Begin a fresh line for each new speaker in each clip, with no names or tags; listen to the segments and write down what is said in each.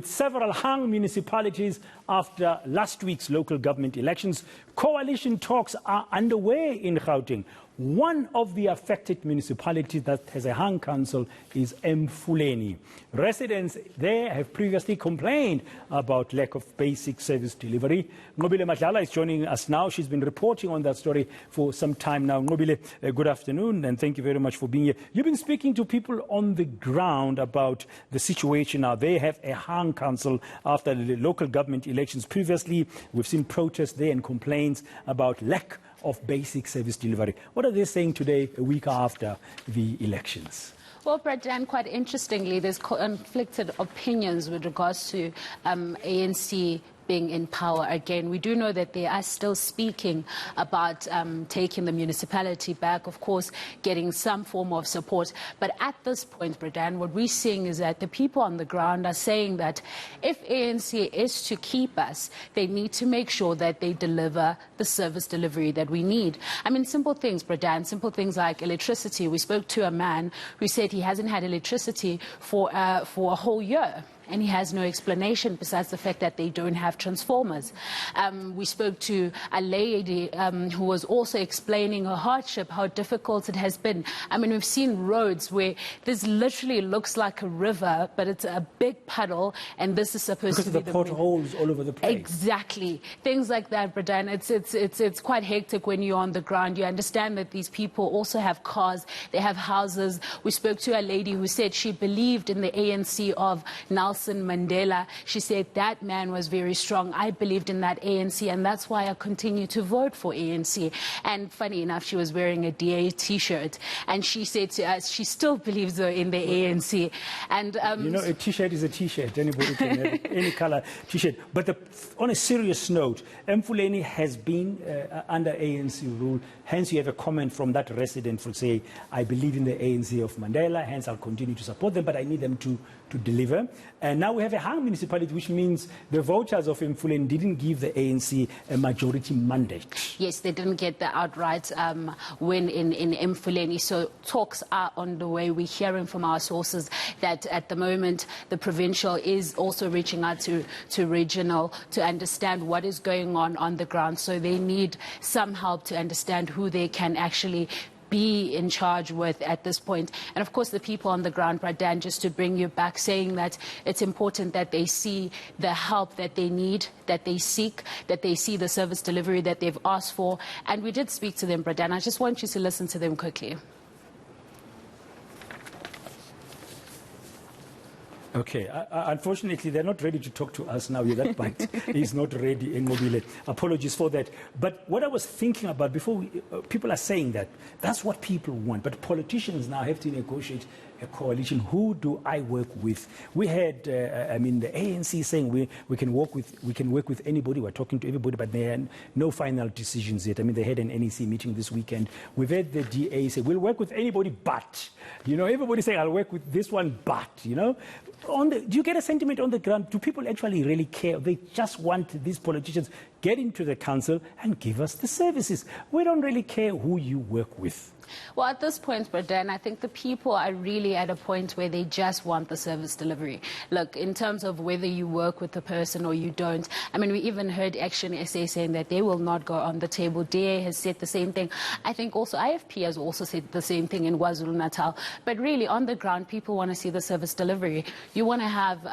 Several hung municipalities after last week's local government elections. Coalition talks are underway in Gauteng. One of the affected municipalities that has a hung council is Emfuleni. Residents there have previously complained about lack of basic service delivery. Nqobile Madlala is joining us now. She's been reporting on that story for some time now. Nqobile, good afternoon and thank you very much for being here. You've been speaking to people on the ground about the situation now. They have a hung council after the local government elections. Previously, we've seen protests there and complaints about lack of basic service delivery. What are they saying today, a week after the elections?
Well, Bradan, quite interestingly, there's conflicted opinions with regards to ANC being in power again. We do know that they are still speaking about taking the municipality back, of course, getting some form of support. But at this point, Bradan, what we're seeing is that the people on the ground are saying that if ANC is to keep us, they need to make sure that they deliver the service delivery that we need. I mean, simple things, Bradan, simple things like electricity. We spoke to a man who said he hasn't had electricity for a whole year. And he has no explanation besides the fact that they don't have transformers. We spoke to a lady who was also explaining her hardship, how difficult it has been. I mean, we've seen roads where this literally looks like a river, but it's a big puddle, and this is supposed to be
the potholes all over the place.
Exactly. Things like that, Bradan. It's quite hectic when you're on the ground. You understand that these people also have cars, they have houses. We spoke to a lady who said she believed in the ANC of Nelson Mandela. She said that man was very strong. I believed in that ANC, and that's why I continue to vote for ANC. And funny enough, she was wearing a DA t-shirt, and she said to us she still believes in the ANC. And
you know, a t-shirt is a t-shirt. Anybody can have any color t-shirt. But on a serious note, Emfuleni has been under ANC rule. Hence, you have a comment from that resident who say, I believe in the ANC of Mandela, hence I'll continue to support them, but I need them to deliver. And now we have a hung municipality, which means the voters of Emfuleni didn't give the ANC a majority mandate.
Yes, they didn't get the outright win in Emfuleni. So talks are on the way. We're hearing from our sources that at the moment the provincial is also reaching out to regional to understand what is going on the ground. So they need some help to understand who they can actually be in charge with at this point. And of course the people on the ground, Bradan, just to bring you back, saying that it's important that they see the help that they need, that they seek, that they see the service delivery that they've asked for. And we did speak to them, Bradan. I just want you to listen to them quickly.
Okay, unfortunately, they're not ready to talk to us now. That bite is not ready in Nqobile. Apologies for that. But what I was thinking about before, people are saying that that's what people want. But politicians now have to negotiate a coalition. Who do I work with? We had, the ANC saying we can work with anybody. We're talking to everybody, but there are no final decisions yet. I mean, they had an NEC meeting this weekend. We've had the DA say we'll work with anybody, but everybody saying I'll work with this one, but do you get a sentiment on the ground? Do people actually really care? They just want these politicians get into the council and give us the services. We don't really care who you work with.
Well, at this point, Bradan, I think the people are really at a point where they just want the service delivery. Look, in terms of whether you work with the person or you don't, I mean, we even heard Action SA saying that they will not go on the table. DA has said the same thing. I think also IFP has also said the same thing in KwaZulu-Natal. But really, on the ground, people want to see the service delivery. You want to have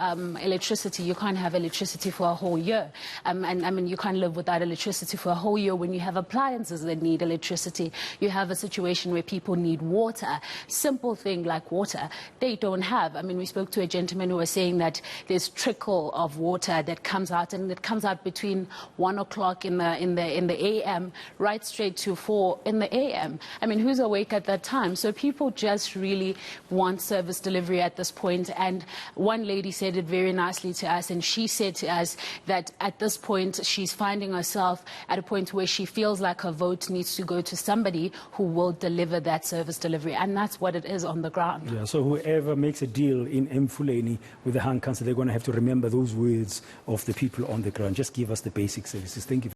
electricity. You can't have electricity for a whole year. And I mean, you can't live without electricity for a whole year when you have appliances that need electricity. You have a situation where people need water. Simple thing like water, they don't have. I mean, we spoke to a gentleman who was saying that there's trickle of water that comes out, and it comes out between 1 o'clock in the AM right straight to 4 in the AM. I mean, who's awake at that time? So people just really want service delivery at this point. And one lady said it very nicely to us, and she said to us that at this point she's finding herself at a point where she feels like her vote needs to go to somebody who will deliver that service delivery, and that's what it is on the ground.
Yeah, so whoever makes a deal in Emfuleni with the hung council, they're going to have to remember those words of the people on the ground. Just give us the basic services. Thank you.